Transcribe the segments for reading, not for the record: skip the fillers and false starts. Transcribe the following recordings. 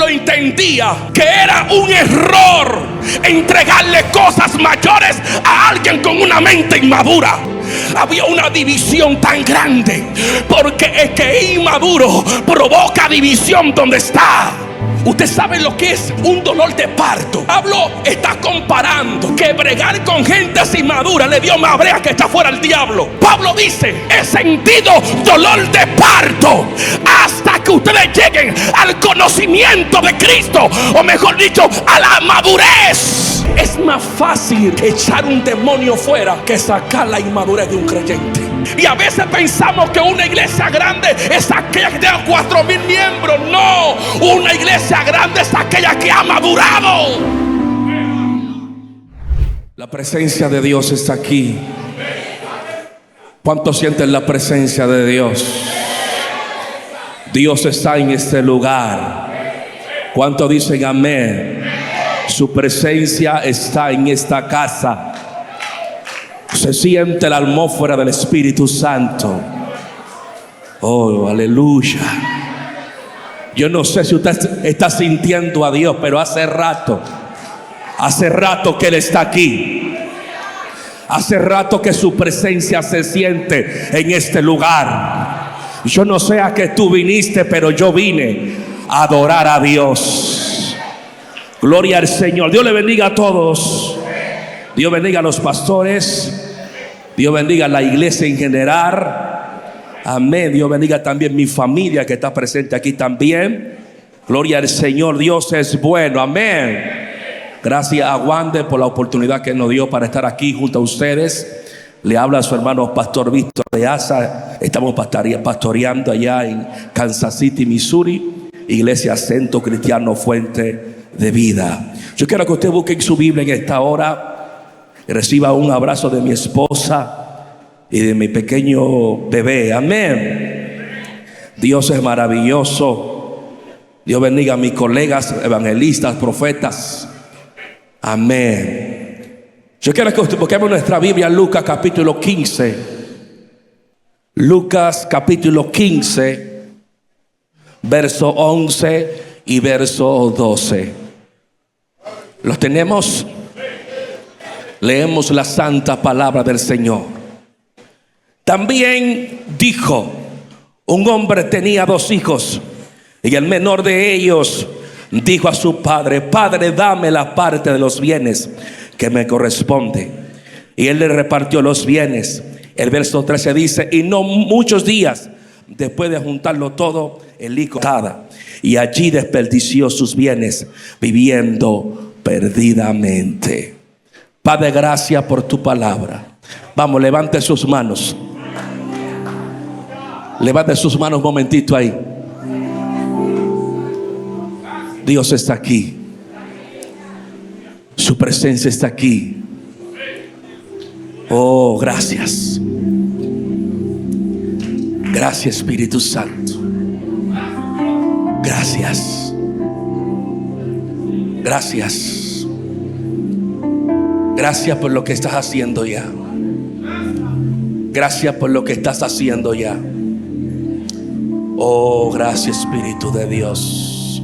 Pablo entendía que era un error entregarle cosas mayores a alguien con una mente inmadura. Había una división tan grande porque el que es inmaduro provoca división donde está. Usted sabe lo que es un dolor de parto. Pablo está comparando que bregar con gente inmadura le dio más brea que está fuera el diablo. Pablo dice: he sentido dolor de parto hasta que ustedes lleguen al conocimiento de Cristo, o mejor dicho, a la madurez. Es más fácil echar un demonio fuera que sacar la inmadurez de un creyente. Y a veces pensamos que una iglesia grande es aquella que tiene 4,000 miembros. No, una iglesia grande es aquella que ha madurado. La presencia de Dios está aquí. ¿Cuántos sienten la presencia de Dios? Dios está en este lugar. ¿Cuántos dicen amén? Su presencia está en esta casa. Se siente la atmósfera del Espíritu Santo. Oh, aleluya. Yo no sé si usted está sintiendo a Dios, pero hace rato que Él está aquí. Hace rato que su presencia se siente en este lugar. Yo no sé a qué tú viniste, pero yo vine a adorar a Dios. Gloria al Señor. Dios le bendiga a todos. Dios bendiga a los pastores. Dios bendiga a la iglesia en general. Amén. Dios bendiga también mi familia que está presente aquí también. Gloria al Señor. Dios es bueno. Amén. Gracias a Wanda por la oportunidad que nos dio para estar aquí junto a ustedes. Le habla a su hermano Pastor Víctor de Asa. Estamos pastoreando allá en Kansas City, Missouri. Iglesia Centro Cristiano Fuente de Vida. Yo quiero que usted busque en su Biblia en esta hora y reciba un abrazo de mi esposa y de mi pequeño bebé. Amén. Dios es maravilloso. Dios bendiga a mis colegas evangelistas, profetas. Amén. Yo quiero que usted busquemos nuestra Biblia, Lucas capítulo 15. Lucas capítulo 15, verso 11 y verso 12. ¿Los tenemos? Leemos la santa palabra del Señor. También dijo: un hombre tenía 2 hijos, y el menor de ellos dijo a su padre: Padre, dame la parte de los bienes que me corresponde. Y él le repartió los bienes. El verso 13 dice: y no muchos días después de juntarlo todo, el hijo estaba, y allí desperdició sus bienes viviendo perdidamente. Padre, gracias por tu palabra. Vamos, levante sus manos. Levante sus manos un momentito ahí. Dios está aquí. Su presencia está aquí. Oh, gracias. Gracias, Espíritu Santo. Gracias. Gracias. Gracias por lo que estás haciendo ya. Gracias por lo que estás haciendo ya. Oh, gracias, Espíritu de Dios.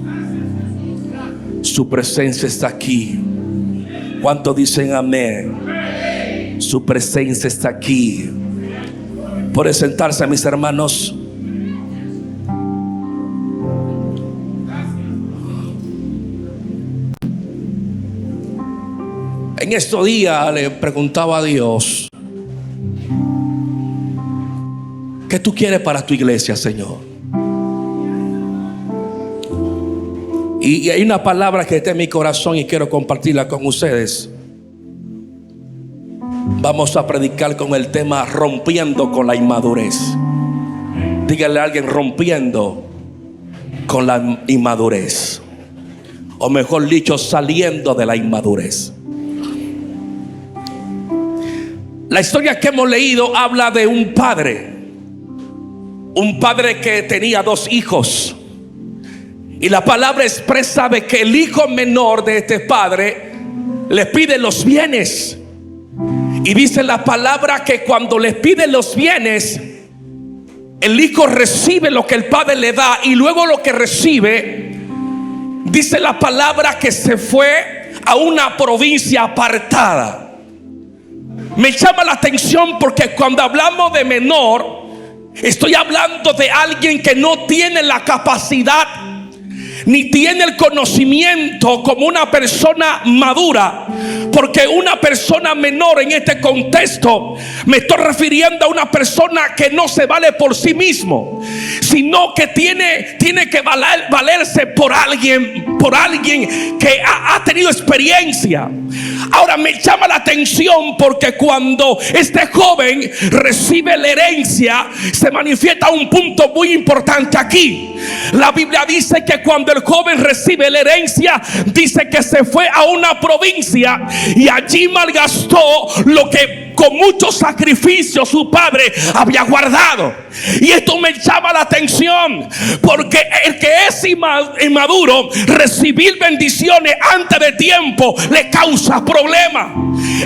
Su presencia está aquí. ¿Cuántos dicen amén? Su presencia está aquí. Puede sentarse, mis hermanos. En estos días le preguntaba a Dios: ¿qué tú quieres para tu iglesia, Señor? Y hay una palabra que está en mi corazón y quiero compartirla con ustedes. Vamos a predicar con el tema rompiendo con la inmadurez. Dígale a alguien: rompiendo con la inmadurez. O mejor dicho, saliendo de la inmadurez. La historia que hemos leído habla de un padre que tenía 2 hijos. Y la palabra expresa de que el hijo menor de este padre le pide los bienes. Y dice la palabra que cuando le pide los bienes, el hijo recibe lo que el padre le da, y luego lo que recibe Dice la palabra que se fue a una provincia apartada. Me llama la atención porque cuando hablamos de menor, estoy hablando de alguien que no tiene la capacidad ni tiene el conocimiento como una persona madura. Porque una persona menor en este contexto, me estoy refiriendo a una persona que no se vale por sí mismo, sino que tiene que valerse por alguien que ha tenido experiencia. Ahora me llama la atención porque cuando este joven recibe la herencia, se manifiesta un punto muy importante aquí. La Biblia dice que cuando el joven recibe la herencia, dice que se fue a una provincia y allí malgastó lo que con mucho sacrificio su padre había guardado. Y esto me llama la atención porque el que es inmaduro, recibir bendiciones antes de tiempo le causa problemas.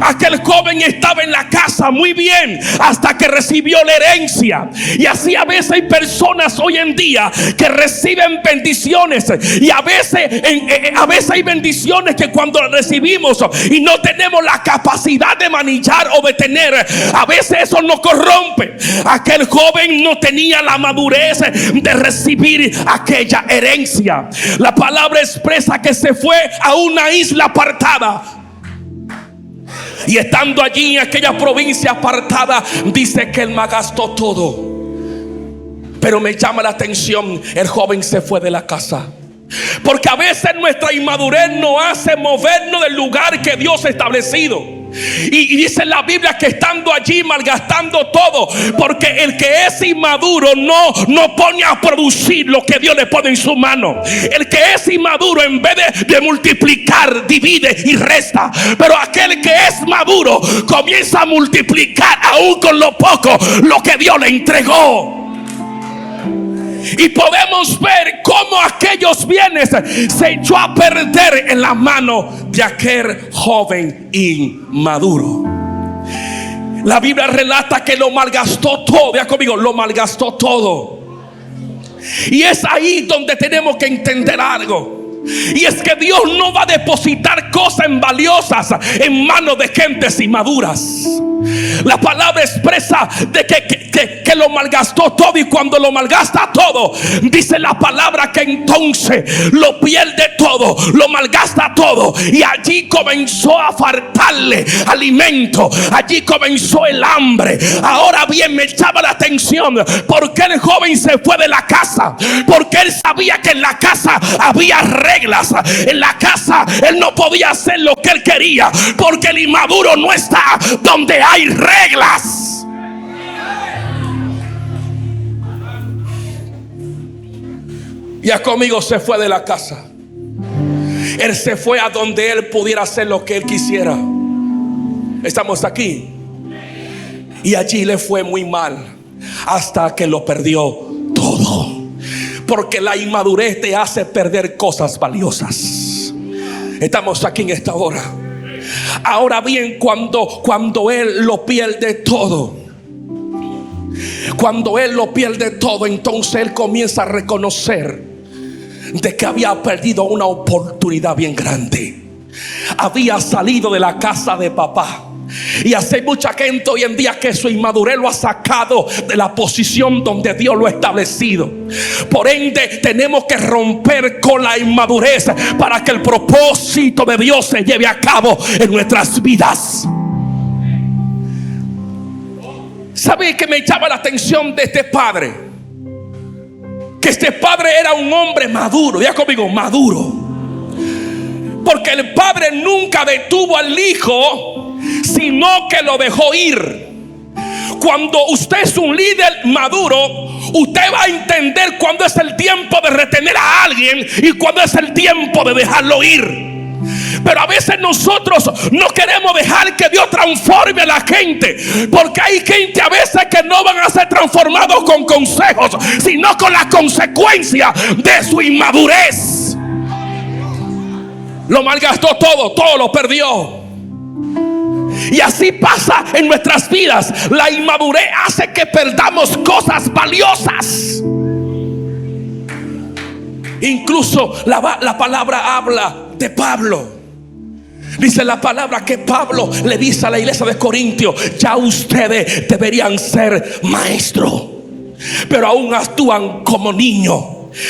Aquel joven estaba en la casa muy bien hasta que recibió la herencia. Y así a veces hay personas hoy en día que reciben bendiciones, y a veces hay bendiciones que cuando las recibimos y no tenemos la capacidad de manejar o de tener, a veces eso nos corrompe. Aquel joven no tenía la madurez de recibir aquella herencia. La palabra expresa que se fue a una isla apartada. Y estando allí en aquella provincia apartada, dice que él malgastó todo. Pero me llama la atención, el joven se fue de la casa. Porque a veces nuestra inmadurez nos hace movernos del lugar que Dios ha establecido. Y dice la Biblia que estando allí malgastando todo, porque el que es inmaduro no pone a producir lo que Dios le pone en su mano. El que es inmaduro, en vez de multiplicar, divide y resta. Pero aquel que es maduro comienza a multiplicar aún con lo poco lo que Dios le entregó. Y podemos ver cómo aquellos bienes se echó a perder en la mano de aquel joven inmaduro. La Biblia relata que lo malgastó todo. Vea conmigo, lo malgastó todo. Y es ahí donde tenemos que entender algo. Y es que Dios no va a depositar cosas valiosas en manos de gentes inmaduras. La palabra expresa de que lo malgastó todo, y cuando lo malgasta todo, dice la palabra que entonces lo pierde todo, lo malgasta todo, y allí comenzó a faltarle alimento, allí comenzó el hambre. Ahora bien, me llama la atención porque el joven se fue de la casa, porque él sabía que en la casa había reglas. En la casa él no podía hacer lo que él quería, porque el inmaduro no está donde hay reglas. Ya conmigo, se fue de la casa. Él se fue a donde él pudiera hacer lo que él quisiera. Estamos aquí. Y allí le fue muy mal hasta que lo perdió todo. Porque la inmadurez te hace perder cosas valiosas. Estamos aquí en esta hora. Ahora bien, cuando él lo pierde todo, entonces él comienza a reconocer de que había perdido una oportunidad bien grande. Había salido de la casa de papá. Y hace mucha gente hoy en día que su inmadurez lo ha sacado de la posición donde Dios lo ha establecido. Por ende, tenemos que romper con la inmadurez para que el propósito de Dios se lleve a cabo en nuestras vidas. ¿Sabe qué me llama la atención de este padre? Que este padre era un hombre maduro. Ya conmigo, maduro. Porque el padre nunca detuvo al hijo, sino que lo dejó ir. Cuando usted es un líder maduro, usted va a entender cuándo es el tiempo de retener a alguien y cuándo es el tiempo de dejarlo ir. Pero a veces nosotros no queremos dejar que Dios transforme a la gente, porque hay gente a veces que no van a ser transformados con consejos, sino con la consecuencia de su inmadurez. Lo malgastó todo lo perdió. Y así pasa en nuestras vidas. La inmadurez hace que perdamos cosas valiosas. Incluso la palabra habla de Pablo. Dice la palabra que Pablo le dice a la iglesia de Corintios: ya ustedes deberían ser maestros, pero aún actúan como niños.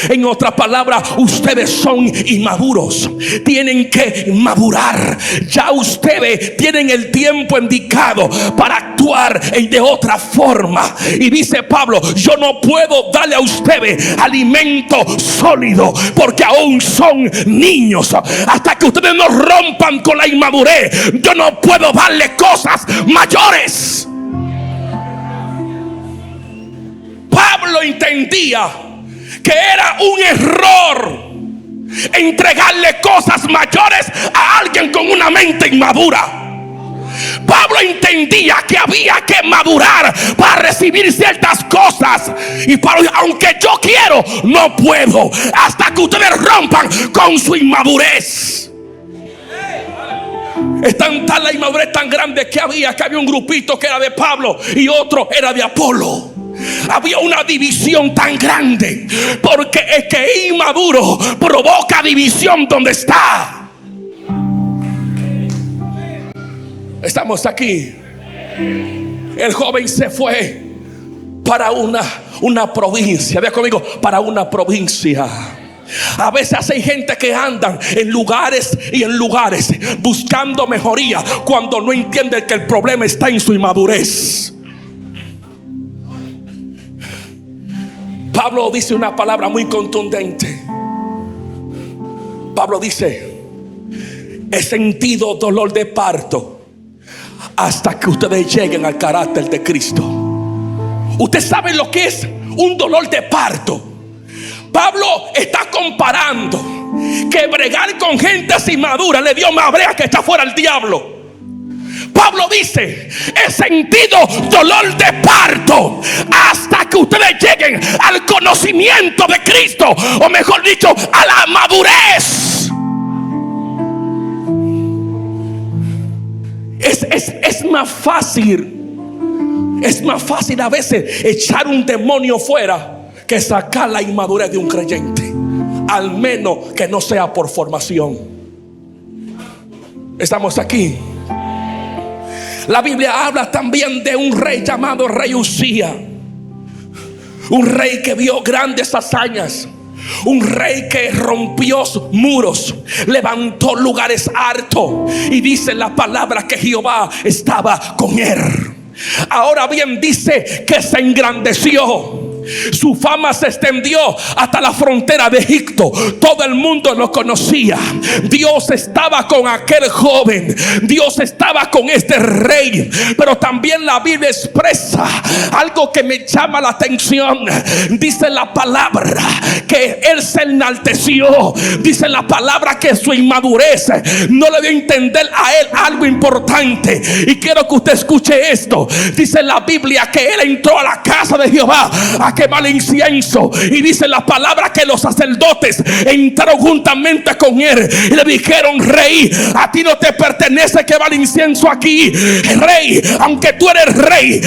En otras palabras, ustedes son inmaduros, tienen que madurar. Ya ustedes tienen el tiempo indicado para actuar de otra forma. Y dice Pablo: yo no puedo darle a ustedes alimento sólido, porque aún son niños. Hasta que ustedes no rompan con la inmadurez, yo no puedo darle cosas mayores. Pablo entendía que era un error entregarle cosas mayores a alguien con una mente inmadura. Pablo entendía que había que madurar para recibir ciertas cosas. Y Pablo: aunque yo quiero, no puedo hasta que ustedes rompan con su inmadurez. Es tal la inmadurez tan grande que había un grupito que era de Pablo y otro era de Apolo. Había una división tan grande, porque el que es inmaduro provoca división donde está. Estamos aquí. El joven se fue para una provincia. Ve conmigo: para una provincia. A veces hay gente que andan en lugares y en lugares buscando mejoría, cuando no entiende que el problema está en su inmadurez. Pablo dice una palabra muy contundente. Pablo dice: he sentido dolor de parto hasta que ustedes lleguen al carácter de Cristo. Usted sabe lo que es un dolor de parto. Pablo está comparando que bregar con gente inmadura le dio más brea que está fuera el diablo. Pablo dice: he sentido dolor de parto hasta que ustedes lleguen al conocimiento de Cristo, o mejor dicho, a la madurez. Es más fácil a veces echar un demonio fuera que sacar la inmadurez de un creyente, al menos que no sea por formación. Estamos aquí. La Biblia habla también de un rey llamado Rey Usía, un rey que vio grandes hazañas, un rey que rompió muros, levantó lugares altos, y dice la palabra que Jehová estaba con él. Ahora bien, dice que se engrandeció. Su fama se extendió hasta la frontera de Egipto. Todo el mundo lo conocía. Dios estaba con aquel joven. Dios estaba con este rey. Pero también la Biblia expresa algo que me llama la atención. Dice la palabra que él se enalteció. Dice la palabra que su inmadurez no le dio a entender a él algo importante. Y quiero que usted escuche esto. Dice la Biblia que él entró a la casa de Jehová a quemar incienso, y dice la palabra que los sacerdotes entraron juntamente con él y le dijeron: rey, a ti no te pertenece quemar incienso aquí, rey. Aunque tú eres rey,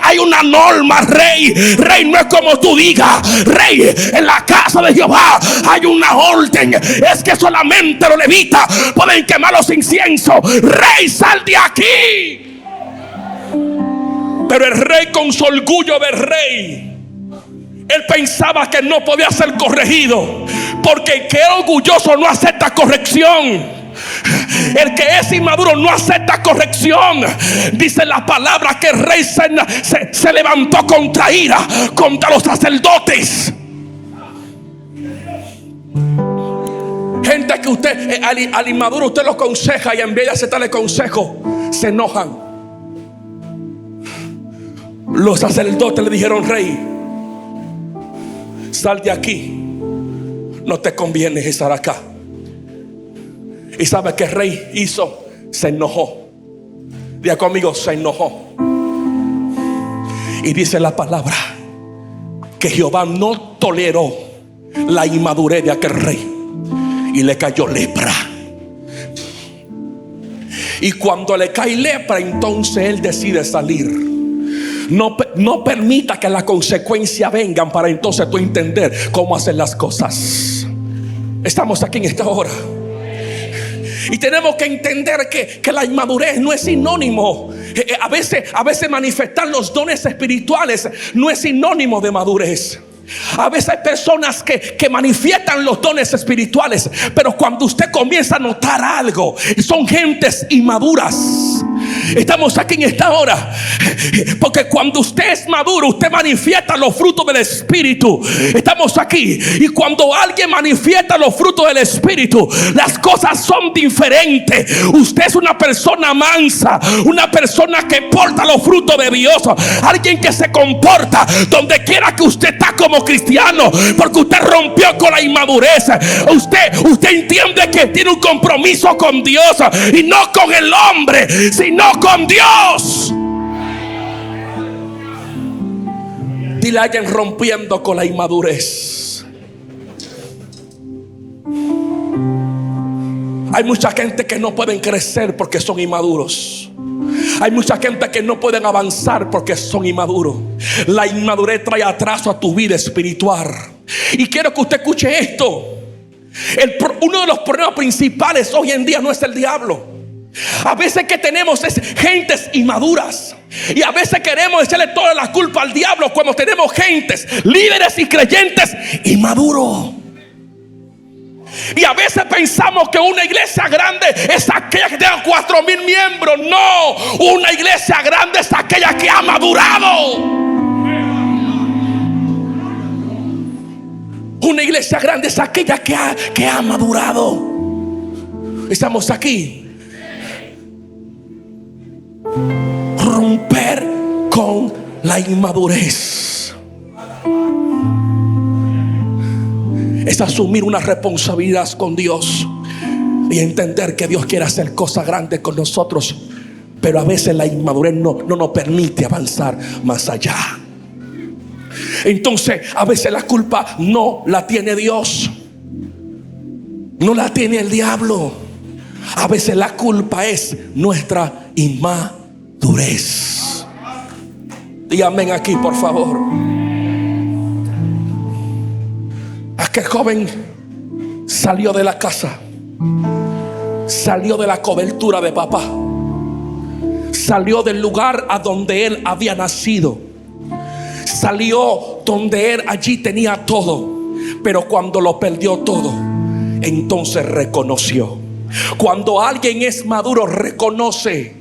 hay una norma, rey. Rey no es como tú digas, rey. En la casa de Jehová hay una orden, es que solamente los levitas pueden quemar los inciensos. Rey, sal de aquí. Pero el rey, con su orgullo de rey, él pensaba que no podía ser corregido, porque el que es orgulloso no acepta corrección. El que es inmaduro no acepta corrección. Dice la palabra que el rey se levantó contra ira contra los sacerdotes. Gente que usted al inmaduro usted lo aconseja, y en vez de aceptarle consejo se enojan. Los sacerdotes le dijeron: rey, sal de aquí, no te conviene estar acá. Y sabe que el rey hizo, se enojó. Diga conmigo: se enojó. Y dice la palabra que Jehová no toleró la inmadurez de aquel rey, y le cayó lepra. Y cuando le cae lepra, entonces él decide salir. No permita que las consecuencias vengan para entonces tú entender cómo hacer las cosas. Estamos aquí en esta hora y tenemos que entender que la inmadurez no es sinónimo. A veces manifestar los dones espirituales no es sinónimo de madurez. A veces hay personas que manifiestan los dones espirituales, pero cuando usted comienza a notar algo, son gentes inmaduras. Estamos aquí en esta hora porque cuando usted es maduro, usted manifiesta los frutos del Espíritu. Estamos aquí, y cuando alguien manifiesta los frutos del Espíritu, las cosas son diferentes. Usted es una persona mansa, una persona que porta los frutos de Dios, alguien que se comporta donde quiera que usted está como cristiano, porque usted rompió con la inmadurez. Usted entiende que tiene un compromiso con Dios, y no con el hombre, sino con Dios. Dile a alguien: rompiendo con la inmadurez. Hay mucha gente que no pueden crecer porque son inmaduros. Hay mucha gente que no pueden avanzar porque son inmaduros. La inmadurez trae atraso a tu vida espiritual. Y quiero que usted escuche esto. Uno de los problemas principales hoy en día no es el diablo. A veces que tenemos es gentes inmaduras, y a veces queremos echarle toda la culpa al diablo cuando tenemos gentes, líderes y creyentes inmaduros. Y a veces pensamos que una iglesia grande es aquella que tenga 4,000 miembros. No, una iglesia grande es aquella que ha madurado. Una iglesia grande es aquella que ha madurado. Estamos aquí. Romper con la inmadurez es asumir una responsabilidad con Dios y entender que Dios quiere hacer cosas grandes con nosotros, pero a veces la inmadurez no nos permite avanzar más allá. Entonces a veces la culpa no la tiene Dios, no la tiene el diablo. A veces la culpa es nuestra inmadurez. Díganme aquí, por favor. Aquel joven salió de la casa, salió de la cobertura de papá, salió del lugar a donde él había nacido, salió donde él allí tenía todo, pero cuando lo perdió todo, entonces reconoció. Cuando alguien es maduro, reconoce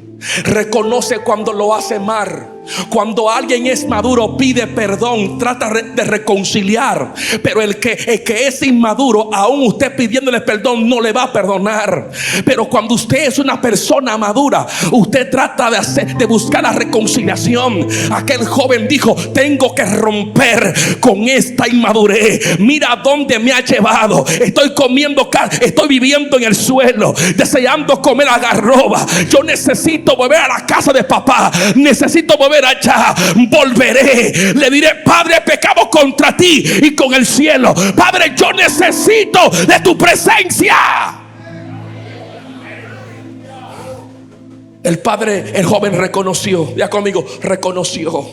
cuando lo hace mal. Cuando alguien es maduro, pide perdón, trata de reconciliar. Pero el que es inmaduro, aún usted pidiéndole perdón, no le va a perdonar. Pero cuando usted es una persona madura, usted trata de buscar la reconciliación. Aquel joven dijo: tengo que romper con esta inmadurez. Mira dónde me ha llevado. Estoy viviendo en el suelo, deseando comer algarroba. Yo necesito volver a la casa de papá. Necesito volver allá. Volveré. Le diré: Padre, pecamos contra ti y con el cielo. Padre, yo necesito de tu presencia. El joven reconoció. Ya conmigo, reconoció.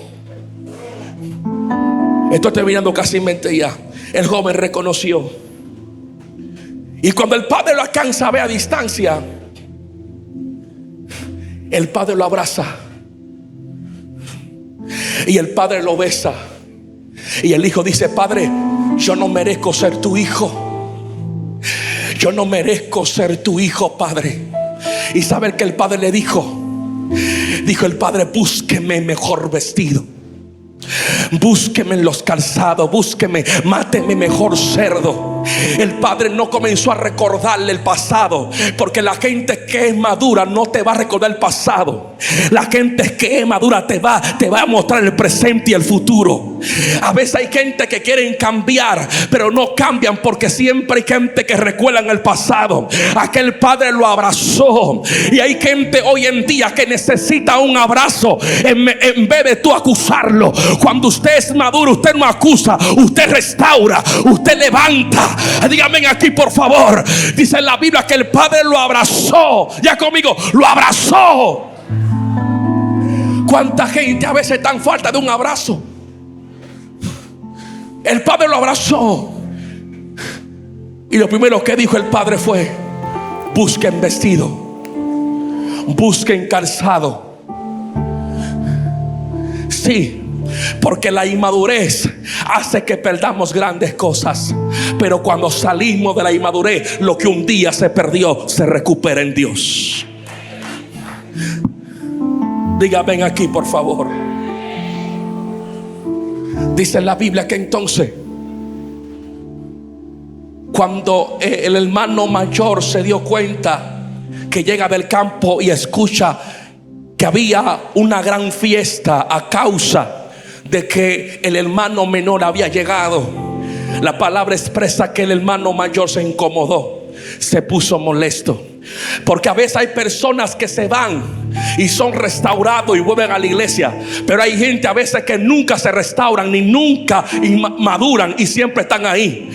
Estoy terminando casi en mente ya. El joven reconoció. Y cuando el padre lo alcanza a ver a distancia, el padre lo abraza y el padre lo besa. Y el hijo dice: Padre, yo no merezco ser tu hijo. Yo no merezco ser tu hijo, Padre. Y sabe que el padre le dijo el padre: búsqueme mejor vestido, búsqueme en los calzados, búsqueme, máteme mejor cerdo. El padre no comenzó a recordarle el pasado, porque la gente que es madura no te va a recordar el pasado. La gente que es madura te va a mostrar el presente y el futuro. A veces hay gente que quieren cambiar, pero no cambian, porque siempre hay gente que recuerda en el pasado. Aquel padre lo abrazó, y hay gente hoy en día que necesita un abrazo en vez de tú acusarlo. Cuando usted es maduro, usted no acusa, usted restaura, usted levanta. Díganme aquí, por favor. Dice en la Biblia que el padre lo abrazó. Ya conmigo, lo abrazó. ¿Cuánta gente a veces está en falta de un abrazo? El padre lo abrazó Y lo primero que dijo el padre fue: busquen vestido, busquen calzado. Sí, porque la inmadurez hace que perdamos grandes cosas, pero cuando salimos de la inmadurez, lo que un día se perdió se recupera en Dios. Diga, ven aquí por favor. Dice en la Biblia que entonces, cuando el hermano mayor se dio cuenta, que llega del campo y escucha que había una gran fiesta a causa de que el hermano menor había llegado, la palabra expresa que el hermano mayor se incomodó, se puso molesto. Porque a veces hay personas que se van y son restaurados y vuelven a la iglesia, pero hay gente a veces que nunca se restauran ni nunca maduran y siempre están ahí.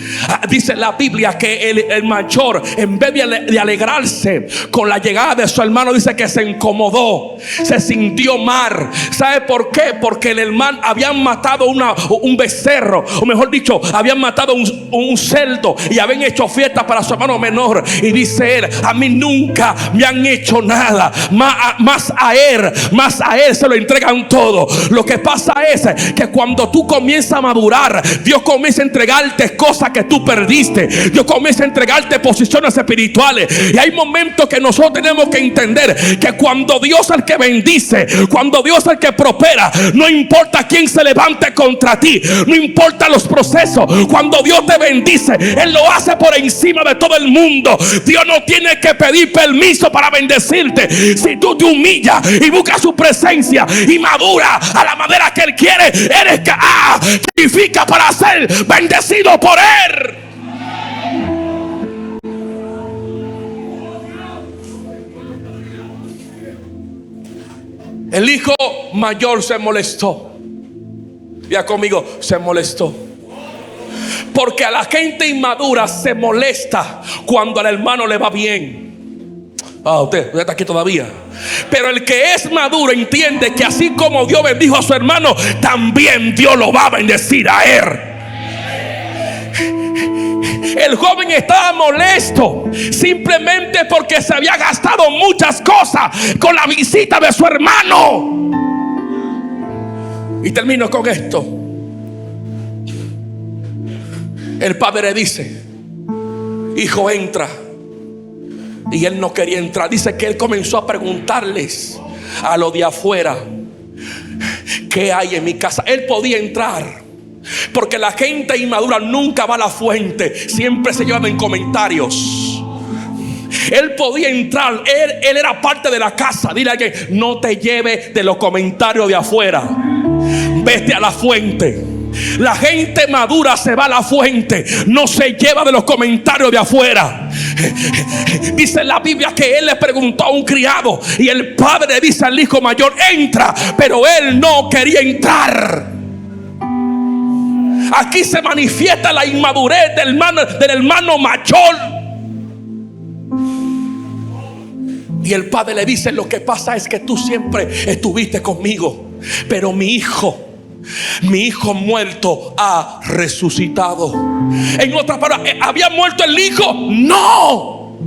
Dice la Biblia que el mayor, en vez de alegrarse con la llegada de su hermano, dice que se incomodó, se sintió mal. ¿Sabe por qué? Porque el hermano habían matado un becerro, o mejor dicho, habían matado un cerdo y habían hecho fiesta para su hermano menor. Y dice él: a mí nunca me han hecho nada, más a él se lo entregan todo. Lo que pasa es que cuando tú comienzas a madurar, Dios comienza a entregarte cosas que tú perdiste. Dios comienza a entregarte posiciones espirituales. Y hay momentos que nosotros tenemos que entender que cuando Dios es el que bendice, cuando Dios es el que prospera, no importa quién se levante contra ti, no importa los procesos. Cuando Dios te bendice, Él lo hace por encima de todo el mundo. Dios no tiene que pedir permiso para bendecirte. Si tú te humillas y buscas su presencia y madura a la manera que Él quiere, eres califica para ser bendecido por Él. El hijo mayor se molestó. Ya conmigo, se molestó. Porque a la gente inmadura se molesta cuando al hermano le va bien. Usted está aquí todavía. Pero el que es maduro entiende que así como Dios bendijo a su hermano, también Dios lo va a bendecir a él. El joven estaba molesto simplemente porque se había gastado muchas cosas con la visita de su hermano. Y termino con esto. El padre dice: hijo, entra. Y él no quería entrar. Dice que él comenzó a preguntarles a los de afuera: ¿qué hay en mi casa? Él podía entrar, porque la gente inmadura nunca va a la fuente, siempre se llevan en comentarios. Él podía entrar, él era parte de la casa. Dile a alguien: no te lleves de los comentarios de afuera, vete a la fuente. La gente madura se va a la fuente, no se lleva de los comentarios de afuera. Dice la Biblia que él le preguntó a un criado y el padre dice al hijo mayor: entra, pero él no quería entrar. Aquí se manifiesta la inmadurez del hermano mayor. Y el padre le dice: lo que pasa es que tú siempre estuviste conmigo, pero mi hijo muerto ha resucitado. En otras palabras, ¿había muerto el hijo? No.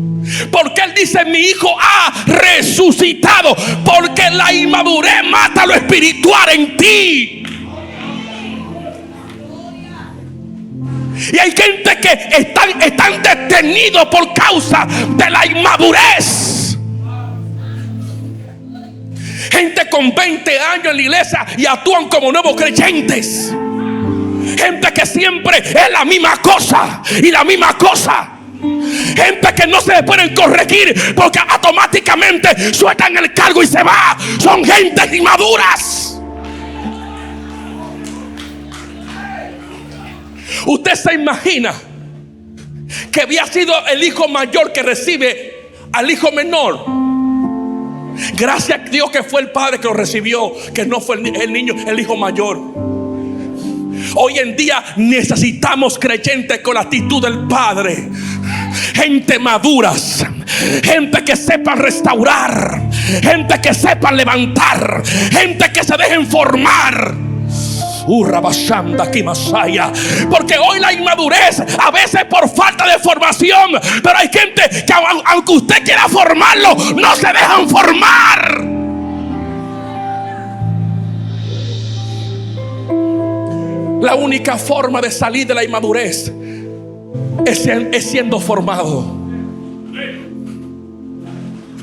Porque él dice: mi hijo ha resucitado. Porque la inmadurez mata lo espiritual en ti. Y hay gente que están detenidos por causa de la inmadurez. Gente con 20 años en la iglesia y actúan como nuevos creyentes. Gente que siempre es la misma cosa y la misma cosa. Gente que no se le pueden corregir porque automáticamente sueltan el cargo y se va. Son gentes inmaduras. Usted se imagina que había sido el hijo mayor que recibe al hijo menor. Gracias a Dios que fue el padre que lo recibió, que no fue el niño, el hijo mayor. Hoy en día necesitamos creyentes con la actitud del padre. Gente maduras, gente que sepa restaurar, gente que sepa levantar, gente que se dejen formar. Porque hoy la inmadurez, a veces por falta de formación, pero hay gente que aunque usted quiera formarlo, no se dejan formar. La única forma de salir de la inmadurez es siendo formado.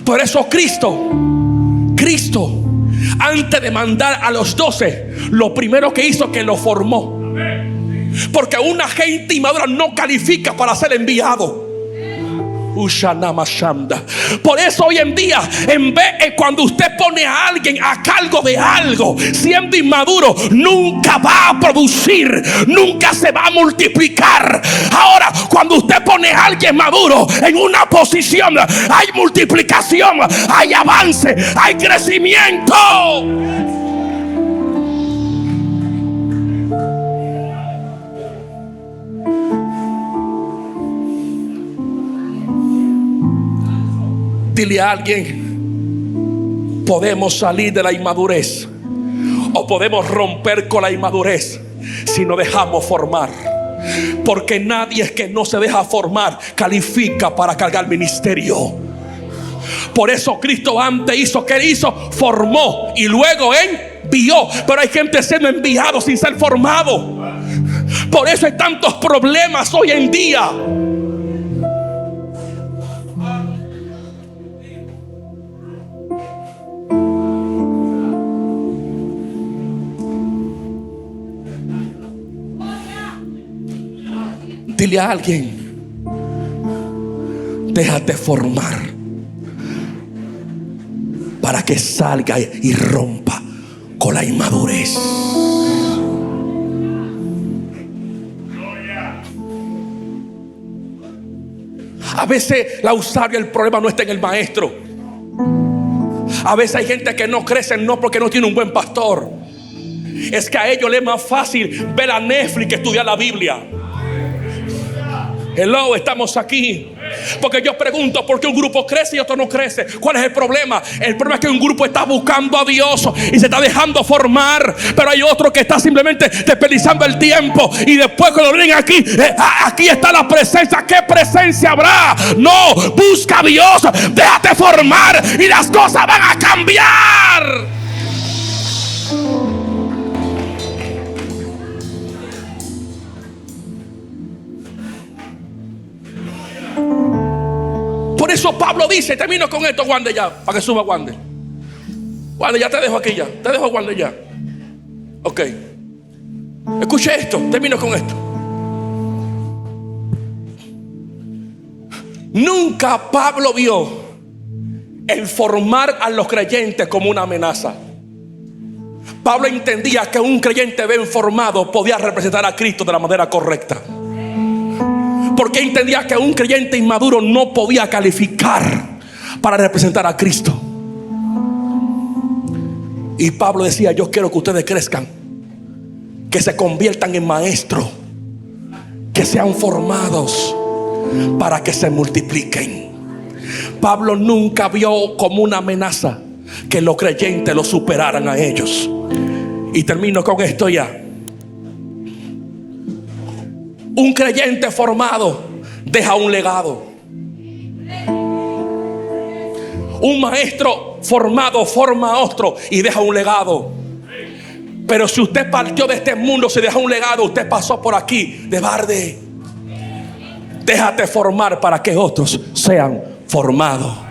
Por eso Cristo, antes de mandar a los 12, lo primero que hizo que lo formó. Porque una gente inmadura no califica para ser enviado. Por eso hoy en día, cuando usted pone a alguien a cargo de algo, siendo inmaduro, nunca va a producir, nunca se va a multiplicar. Ahora, cuando usted pone a alguien maduro en una posición, hay multiplicación, hay avance, hay crecimiento. Dile a alguien: podemos salir de la inmadurez, o podemos romper con la inmadurez si nos dejamos formar. Porque nadie que no se deja formar califica para cargar ministerio. Por eso Cristo antes hizo, ¿qué hizo? Formó y luego envió. Pero hay gente siendo enviado sin ser formado. Por eso hay tantos problemas hoy en día. Dile a alguien: déjate formar para que salga y rompa con la inmadurez. A veces la usuaria, el problema no está en el maestro. A veces hay gente que no crece no porque no tiene un buen pastor. Es que a ellos les es más fácil ver a Netflix que estudiar la Biblia. Hello, estamos aquí. Porque yo pregunto, ¿por qué un grupo crece y otro no crece? ¿Cuál es el problema? El problema es que un grupo está buscando a Dios y se está dejando formar, pero hay otro que está simplemente desperdiciando el tiempo. Y después cuando vienen aquí, aquí está la presencia. ¿Qué presencia habrá? No, busca a Dios, déjate formar y las cosas van a cambiar. Por eso Pablo dice, termino con esto, Wander, ya, para que suba Wander. Wander, ya te dejo aquí, ya. Te dejo, Wander, ya. Ok. Escuche esto, termino con esto. Nunca Pablo vio el formar a los creyentes como una amenaza. Pablo entendía que un creyente bien formado podía representar a Cristo de la manera correcta. Porque entendía que un creyente inmaduro no podía calificar para representar a Cristo. Y Pablo decía: yo quiero que ustedes crezcan, que se conviertan en maestros, que sean formados para que se multipliquen. Pablo nunca vio como una amenaza que los creyentes lo superaran a ellos. Y termino con esto ya. Un creyente formado deja un legado. Un maestro formado forma a otro y deja un legado. Pero si usted partió de este mundo, si deja un legado, usted pasó por aquí de balde. Déjate formar para que otros sean formados.